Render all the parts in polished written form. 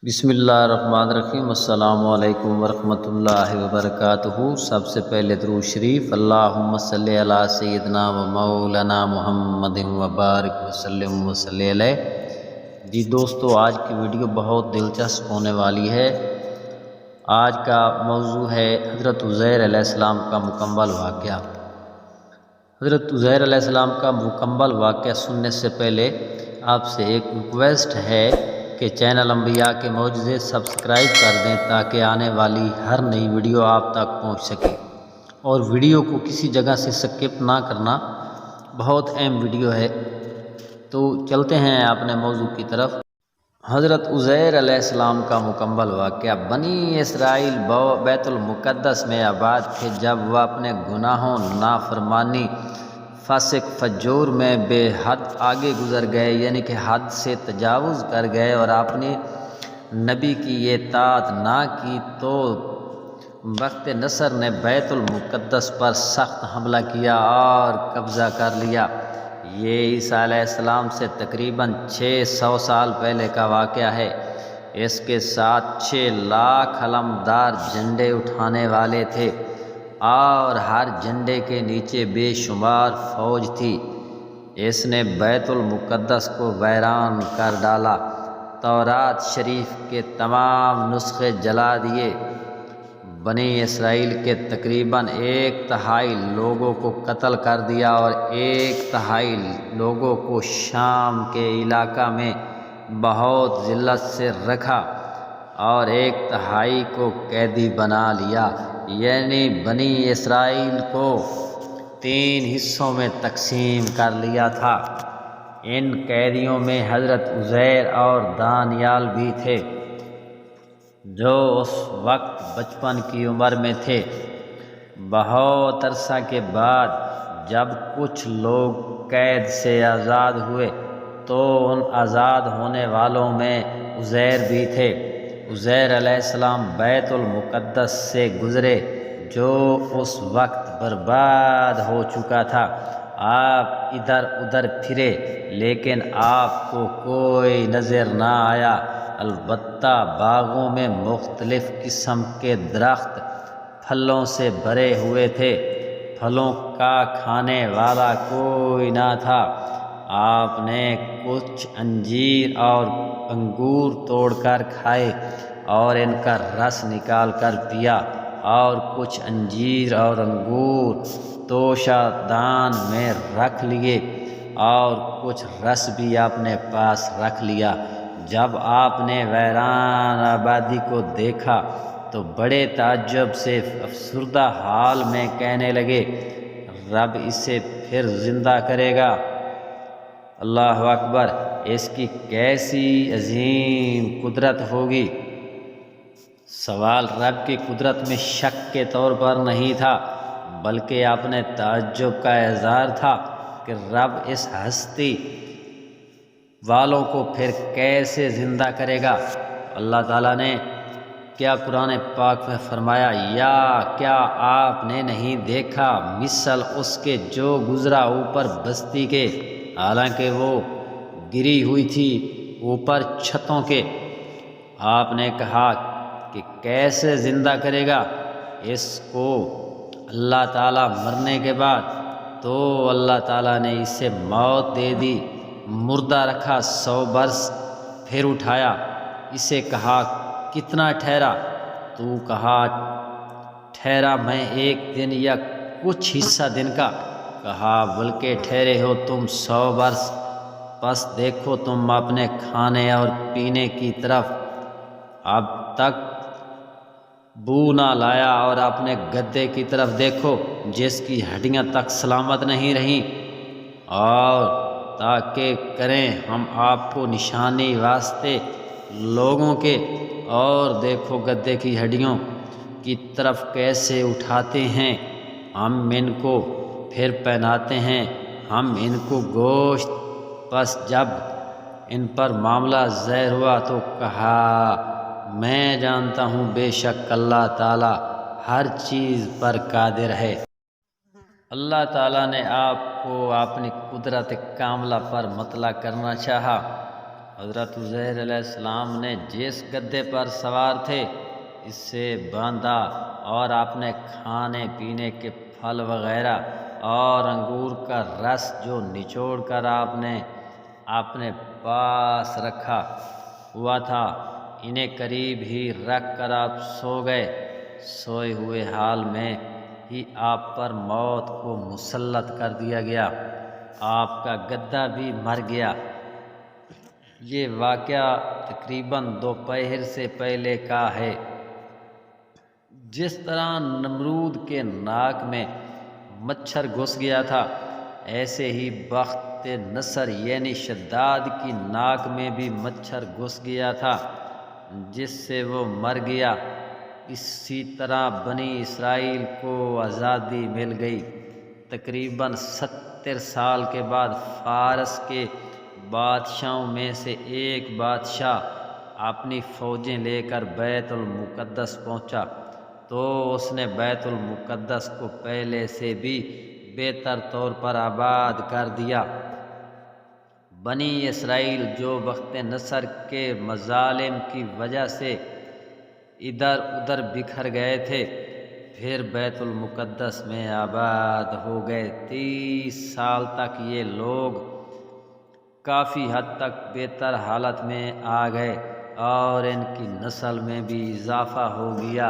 بسم اللہ الرحمن الرحیم۔ السلام علیکم ورحمۃ اللہ وبرکاتہ۔ سب سے پہلے درود شریف، اللہم صلی علی سیدنا و مولانا محمد وبارک وسلم وصلی علیہ۔ جی دوستو، آج کی ویڈیو بہت دلچسپ ہونے والی ہے۔ آج کا موضوع ہے حضرت عزیر علیہ السلام کا مکمل واقعہ۔ حضرت عزیر علیہ السلام کا مکمل واقعہ سننے سے پہلے آپ سے ایک ریکویسٹ ہے کہ چینل انبیاء کے معجزے سبسکرائب کر دیں تاکہ آنے والی ہر نئی ویڈیو آپ تک پہنچ سکے، اور ویڈیو کو کسی جگہ سے سکپ نہ کرنا، بہت اہم ویڈیو ہے۔ تو چلتے ہیں اپنے موضوع کی طرف۔ حضرت عزیر علیہ السلام کا مکمل واقعہ۔ بنی اسرائیل بیت المقدس میں آباد تھے جب وہ اپنے گناہوں، نافرمانی، فسق فجور میں بے حد آگے گزر گئے، یعنی کہ حد سے تجاوز کر گئے اور اپنے نبی کی اطاعت نہ کی، تو بخت نصر نے بیت المقدس پر سخت حملہ کیا اور قبضہ کر لیا۔ یہ عیسیٰ علیہ السلام سے تقریباً 600 سال پہلے کا واقعہ ہے۔ اس کے ساتھ 6 لاکھ علمدار جھنڈے اٹھانے والے تھے اور ہر جھنڈے کے نیچے بے شمار فوج تھی۔ اس نے بیت المقدس کو ویران کر ڈالا، تورات شریف کے تمام نسخے جلا دیے، بنی اسرائیل کے تقریباً 1/3 لوگوں کو قتل کر دیا اور 1/3 لوگوں کو شام کے علاقہ میں بہت ذلت سے رکھا اور 1/3 کو قیدی بنا لیا، یعنی بنی اسرائیل کو 3 حصوں میں تقسیم کر لیا تھا۔ ان قیدیوں میں حضرت عزیر اور دانیال بھی تھے، جو اس وقت بچپن کی عمر میں تھے۔ بہت عرصہ کے بعد جب کچھ لوگ قید سے آزاد ہوئے تو ان آزاد ہونے والوں میں عزیر بھی تھے۔ عزیر علیہ السلام بیت المقدس سے گزرے جو اس وقت برباد ہو چکا تھا۔ آپ ادھر ادھر پھرے لیکن آپ کو کوئی نظر نہ آیا، البتہ باغوں میں مختلف قسم کے درخت پھلوں سے بھرے ہوئے تھے، پھلوں کا کھانے والا کوئی نہ تھا۔ آپ نے کچھ انجیر اور انگور توڑ کر کھائے اور ان کا رس نکال کر پیا، اور کچھ انجیر اور انگور توشہ دان میں رکھ لیے اور کچھ رس بھی اپنے پاس رکھ لیا۔ جب آپ نے ویران آبادی کو دیکھا تو بڑے تعجب سے افسردہ حال میں کہنے لگے، رب اسے پھر زندہ کرے گا؟ اللہ اکبر! اس کی کیسی عظیم قدرت ہوگی! سوال رب کی قدرت میں شک کے طور پر نہیں تھا، بلکہ اپنے تعجب کا اظہار تھا کہ رب اس ہستی والوں کو پھر کیسے زندہ کرے گا۔ اللہ تعالیٰ نے کیا قرآن پاک میں فرمایا، یا کیا آپ نے نہیں دیکھا مثل اس کے جو گزرا اوپر بستی کے، حالانکہ وہ گری ہوئی تھی اوپر چھتوں کے۔ آپ نے کہا کہ کیسے زندہ کرے گا اس کو اللہ تعالیٰ مرنے کے بعد؟ تو اللہ تعالیٰ نے اسے موت دے دی، مردہ رکھا 100 برس، پھر اٹھایا، اسے کہا کتنا ٹھہرا؟ تو کہا ٹھہرا میں 1 دن یا کچھ حصہ دن کا۔ کہا بلکہ ٹھہرے ہو تم 100 برس۔ پس دیکھو تم اپنے کھانے اور پینے کی طرف، اب تک بو نہ لایا، اور اپنے گدے کی طرف دیکھو جس کی ہڈیاں تک سلامت نہیں رہیں، اور تاکہ کریں ہم آپ کو نشانی واسطے لوگوں کے، اور دیکھو گدے کی ہڈیوں کی طرف کیسے اٹھاتے ہیں ہم ان کو، پھر پہناتے ہیں ہم ان کو گوشت۔ پس جب ان پر معاملہ ظاہر ہوا تو کہا میں جانتا ہوں بے شک اللہ تعالیٰ ہر چیز پر قادر ہے۔ اللہ تعالیٰ نے آپ کو اپنی قدرت کاملہ پر مطلع کرنا چاہا حضرت عزیر علیہ السلام نے جس گدے پر سوار تھے اس سے باندھا اور اپنے کھانے پینے کے پھل وغیرہ اور انگور کا رس جو نچوڑ کر آپ نے اپنے پاس رکھا ہوا تھا انہیں قریب ہی رکھ کر آپ سو گئے۔ سوئے ہوئے حال میں ہی آپ پر موت کو مسلط کر دیا گیا، آپ کا گدہ بھی مر گیا۔ یہ واقعہ تقریباً دوپہر سے پہلے کا ہے۔ جس طرح نمرود کے ناک میں مچھر گھس گیا تھا، ایسے ہی بخت نصر یعنی شداد کی ناک میں بھی مچھر گھس گیا تھا جس سے وہ مر گیا۔ اسی طرح بنی اسرائیل کو آزادی مل گئی۔ تقریباً 70 سال کے بعد فارس کے بادشاہوں میں سے ایک بادشاہ اپنی فوجیں لے کر بیت المقدس پہنچا تو اس نے بیت المقدس کو پہلے سے بھی بہتر طور پر آباد کر دیا۔ بنی اسرائیل جو بخت نصر کے مظالم کی وجہ سے ادھر ادھر بکھر گئے تھے، پھر بیت المقدس میں آباد ہو گئے۔ 30 سال تک یہ لوگ کافی حد تک بہتر حالت میں آ گئے اور ان کی نسل میں بھی اضافہ ہو گیا۔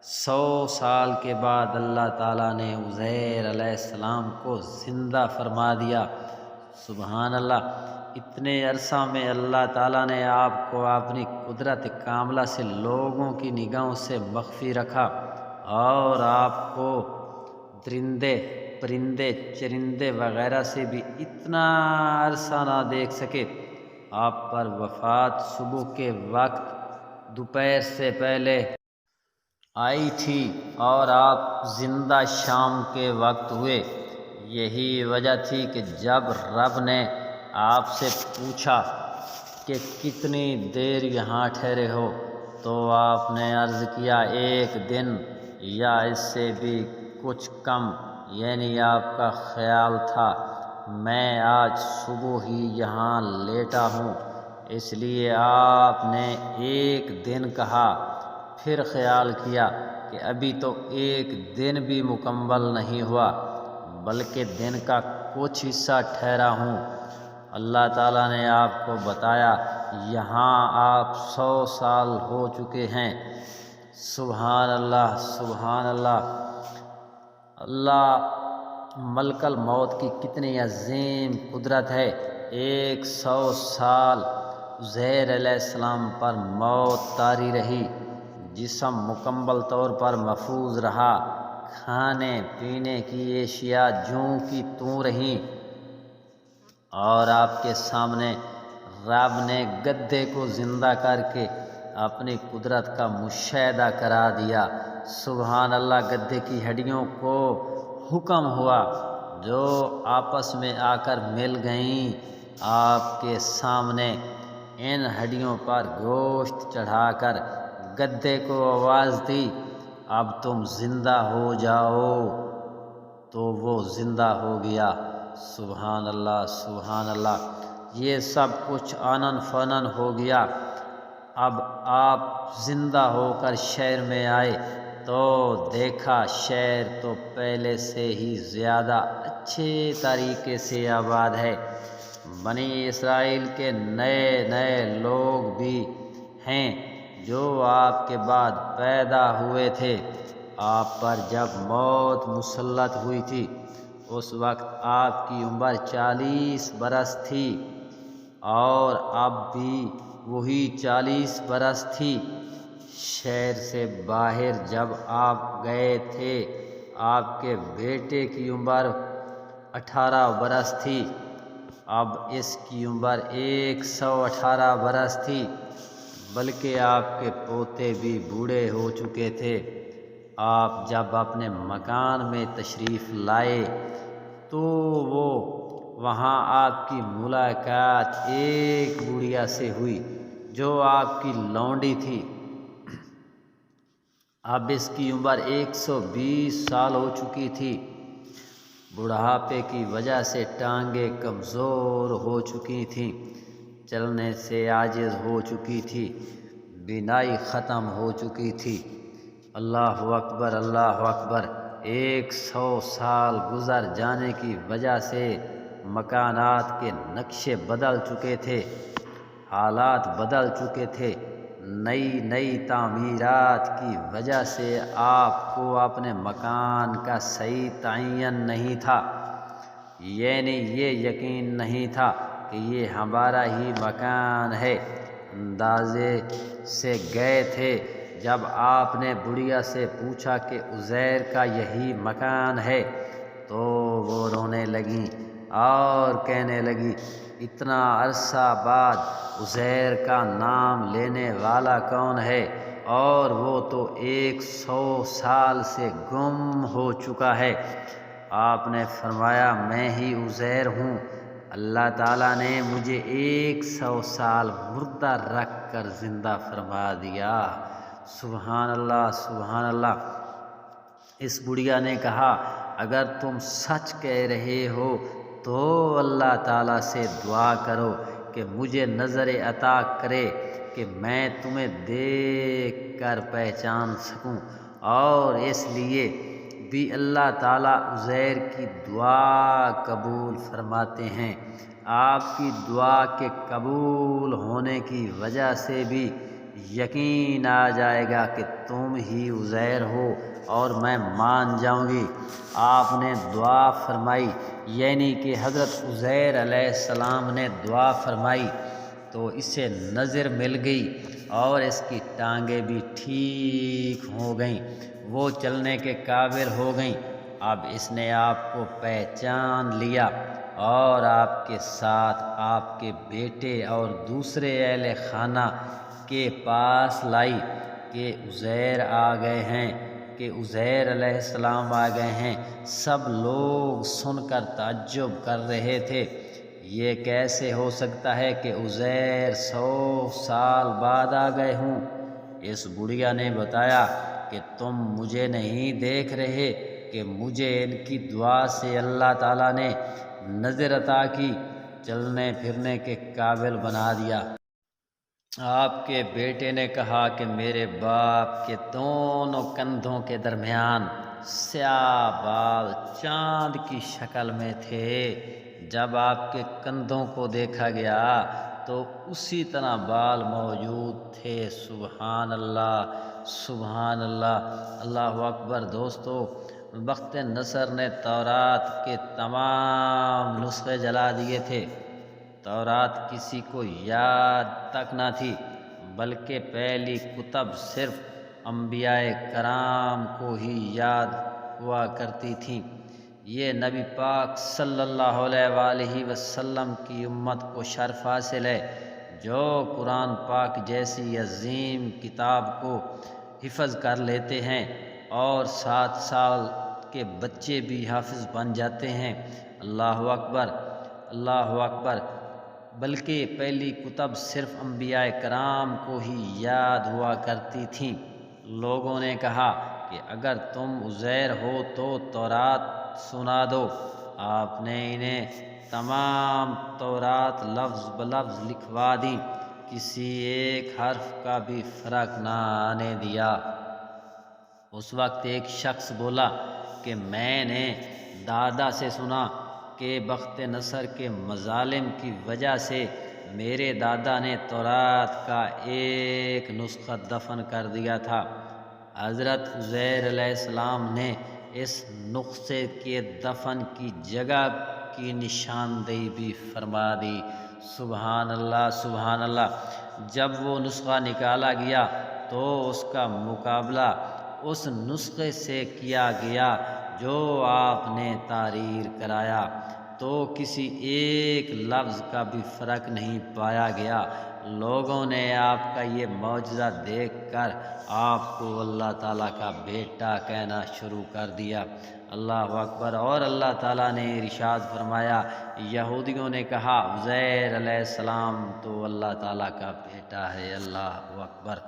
100 سال کے بعد اللہ تعالیٰ نے عزیر علیہ السلام کو زندہ فرما دیا۔ سبحان اللہ! اتنے عرصہ میں اللہ تعالیٰ نے آپ کو اپنی قدرت کاملہ سے لوگوں کی نگاہوں سے مخفی رکھا اور آپ کو درندے پرندے چرندے وغیرہ سے بھی اتنا عرصہ نہ دیکھ سکے۔ آپ پر وفات صبح کے وقت دوپہر سے پہلے آئی تھی اور آپ زندہ شام کے وقت ہوئے۔ یہی وجہ تھی کہ جب رب نے آپ سے پوچھا کہ کتنی دیر یہاں ٹھہرے ہو تو آپ نے عرض کیا 1 دن یا اس سے بھی کچھ کم، یعنی آپ کا خیال تھا میں آج صبح ہی یہاں لیٹا ہوں، اس لیے آپ نے 1 دن کہا، پھر خیال کیا کہ ابھی تو 1 دن بھی مکمل نہیں ہوا بلکہ دن کا کچھ حصہ ٹھہرا ہوں۔ اللہ تعالیٰ نے آپ کو بتایا یہاں آپ 100 سال ہو چکے ہیں۔ سبحان اللہ! سبحان اللہ! اللہ ملک الموت کی کتنی عظیم قدرت ہے۔ 100 سال عزیر علیہ السلام پر موت طاری رہی، جسم مکمل طور پر محفوظ رہا، کھانے پینے کی اشیاء جوں کی توں رہیں، اور آپ کے سامنے رب نے گدھے کو زندہ کر کے اپنی قدرت کا مشاہدہ کرا دیا۔ سبحان اللہ! گدھے کی ہڈیوں کو حکم ہوا جو آپس میں آ کر مل گئیں، آپ کے سامنے ان ہڈیوں پر گوشت چڑھا کر گدھے کو آواز دی اب تم زندہ ہو جاؤ، تو وہ زندہ ہو گیا۔ سبحان اللہ! سبحان اللہ! یہ سب کچھ آنن فانن ہو گیا۔ اب آپ زندہ ہو کر شہر میں آئے تو دیکھا شہر تو پہلے سے ہی زیادہ اچھے طریقے سے آباد ہے۔ بنی اسرائیل کے نئے نئے لوگ بھی ہیں جو آپ کے بعد پیدا ہوئے تھے۔ آپ پر جب موت مسلط ہوئی تھی اس وقت آپ کی عمر 40 برس تھی اور اب بھی وہی 40 برس تھی۔ شہر سے باہر جب آپ گئے تھے آپ کے بیٹے کی عمر 18 برس تھی، اب اس کی عمر 118 برس تھی، بلکہ آپ کے پوتے بھی بوڑھے ہو چکے تھے۔ آپ جب اپنے مکان میں تشریف لائے تو وہاں آپ کی ملاقات ایک بڑھیا سے ہوئی جو آپ کی لونڈی تھی۔ اب اس کی عمر 120 سال ہو چکی تھی۔ بڑھاپے کی وجہ سے ٹانگیں کمزور ہو چکی تھیں، چلنے سے عاجز ہو چکی تھی، بینائی ختم ہو چکی تھی۔ اللہ اکبر، اللہ اکبر۔ 100 سال گزر جانے کی وجہ سے مکانات کے نقشے بدل چکے تھے، حالات بدل چکے تھے۔ نئی تعمیرات کی وجہ سے آپ کو اپنے مکان کا صحیح تعین نہیں تھا، یعنی یہ یقین نہیں تھا کہ یہ ہمارا ہی مکان ہے۔ اندازے سے گئے تھے۔ جب آپ نے بڑھیا سے پوچھا کہ عزیر کا یہی مکان ہے تو وہ رونے لگیں اور کہنے لگی، اتنا عرصہ بعد عزیر کا نام لینے والا کون ہے؟ اور وہ تو 100 سال سے گم ہو چکا ہے۔ آپ نے فرمایا، میں ہی عزیر ہوں۔ اللہ تعالیٰ نے مجھے 100 سال مردہ رکھ کر زندہ فرما دیا۔ سبحان اللہ، سبحان اللہ۔ اس بڑھیا نے کہا، اگر تم سچ کہہ رہے ہو تو اللہ تعالیٰ سے دعا کرو کہ مجھے نظر عطا کرے کہ میں تمہیں دیکھ کر پہچان سکوں۔ اور اس لیے بھی اللہ تعالیٰ عزیر کی دعا قبول فرماتے ہیں۔ آپ کی دعا کے قبول ہونے کی وجہ سے بھی یقین آ جائے گا کہ تم ہی عزیر ہو اور میں مان جاؤں گی۔ آپ نے دعا فرمائی، یعنی کہ حضرت عزیر علیہ السلام نے دعا فرمائی تو اسے نظر مل گئی اور اس کی ٹانگیں بھی ٹھیک ہو گئیں، وہ چلنے کے قابل ہو گئیں۔ اب اس نے آپ کو پہچان لیا اور آپ کے ساتھ آپ کے بیٹے اور دوسرے اہل خانہ کے پاس لائی کہ عزیر آ گئے ہیں، کہ عزیر علیہ السلام آ گئے ہیں۔ سب لوگ سن کر تعجب کر رہے تھے، یہ کیسے ہو سکتا ہے کہ عزیر 100 سال بعد آ گئے ہوں؟ اس بڑھیا نے بتایا کہ تم مجھے نہیں دیکھ رہے کہ مجھے ان کی دعا سے اللہ تعالیٰ نے نظر عطا کی، چلنے پھرنے کے قابل بنا دیا۔ آپ کے بیٹے نے کہا کہ میرے باپ کے دونوں کندھوں کے درمیان سیاہ بال چاند کی شکل میں تھے۔ جب آپ کے کندھوں کو دیکھا گیا تو اسی طرح بال موجود تھے۔ سبحان اللہ، سبحان اللہ، اللہ اکبر۔ دوستو، بخت نصر نے تورات کے تمام نسخے جلا دیے تھے۔ تورات کسی کو یاد تک نہ تھی، بلکہ پہلی کتب صرف انبیاء کرام کو ہی یاد ہوا کرتی تھیں۔ یہ نبی پاک صلی اللہ علیہ وآلہ وسلم کی امت کو شرف حاصل ہے جو قرآن پاک جیسی عظیم کتاب کو حفظ کر لیتے ہیں اور 7 سال کے بچے بھی حافظ بن جاتے ہیں۔ اللہ اکبر، اللہ اکبر۔ بلکہ پہلی کتب صرف انبیاء کرام کو ہی یاد ہوا کرتی تھیں۔ لوگوں نے کہا کہ اگر تم عزیر ہو تو تورات سنا دو۔ آپ نے انہیں تمام تورات لفظ بلفظ لکھوا دی، کسی ایک حرف کا بھی فرق نہ آنے دیا۔ اس وقت ایک شخص بولا کہ میں نے دادا سے سنا کہ بخت نصر کے مظالم کی وجہ سے میرے دادا نے تورات کا ایک نسخہ دفن کر دیا تھا۔ حضرت عزیر علیہ السلام نے اس نسخے کے دفن کی جگہ کی نشاندہی بھی فرما دی۔ سبحان اللہ، سبحان اللہ۔ جب وہ نسخہ نکالا گیا تو اس کا مقابلہ اس نسخے سے کیا گیا جو آپ نے تحریر کرایا تو کسی ایک لفظ کا بھی فرق نہیں پایا گیا۔ لوگوں نے آپ کا یہ معجزہ دیکھ کر آپ کو اللہ تعالیٰ کا بیٹا کہنا شروع کر دیا۔ اللہ اکبر۔ اور اللہ تعالیٰ نے ارشاد فرمایا، یہودیوں نے کہا عزیر علیہ السلام تو اللہ تعالیٰ کا بیٹا ہے۔ اللہ اکبر۔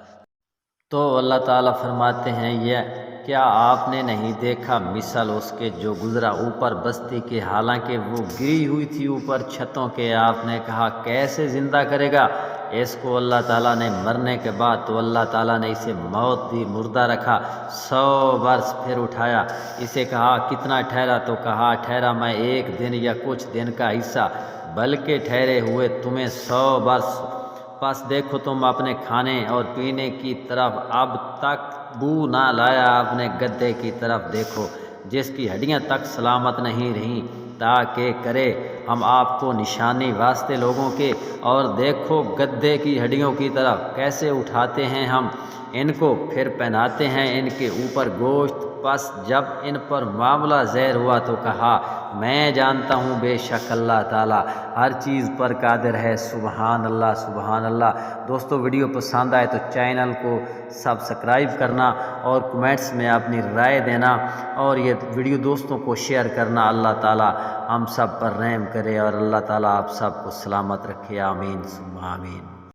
تو اللہ تعالیٰ فرماتے ہیں یہ کیا آپ نے نہیں دیکھا مثال اس کے جو گزرا اوپر بستی کے، حالانکہ وہ گری ہوئی تھی اوپر چھتوں کے، آپ نے کہا کیسے زندہ کرے گا اس کو اللہ تعالیٰ نے مرنے کے بعد، تو اللہ تعالیٰ نے اسے موت دی، مردہ رکھا 100 برس، پھر اٹھایا، اسے کہا کتنا ٹھہرا، تو کہا ٹھہرا میں 1 دن یا کچھ دن کا حصہ، بلکہ ٹھہرے ہوئے تمہیں 100 برس۔ پس دیکھو تم اپنے کھانے اور پینے کی طرف، اب تک بو نہ لایا، اپنے گدھے کی طرف دیکھو جس کی ہڈیاں تک سلامت نہیں رہیں، تاکہ کرے ہم آپ کو نشانی واسطے لوگوں کے، اور دیکھو گدھے کی ہڈیوں کی طرف کیسے اٹھاتے ہیں ہم ان کو، پھر پہناتے ہیں ان کے اوپر گوشت۔ پس جب ان پر معاملہ زہر ہوا تو کہا میں جانتا ہوں بے شک اللہ تعالیٰ ہر چیز پر قادر ہے۔ سبحان اللہ، سبحان اللہ۔ دوستو ویڈیو پسند آئے تو چینل کو سبسکرائب کرنا اور کمنٹس میں اپنی رائے دینا، اور یہ ویڈیو دوستوں کو شیئر کرنا۔ اللہ تعالیٰ ہم سب پر رحم کرے اور اللہ تعالیٰ آپ سب کو سلامت رکھے، آمین ثم آمین۔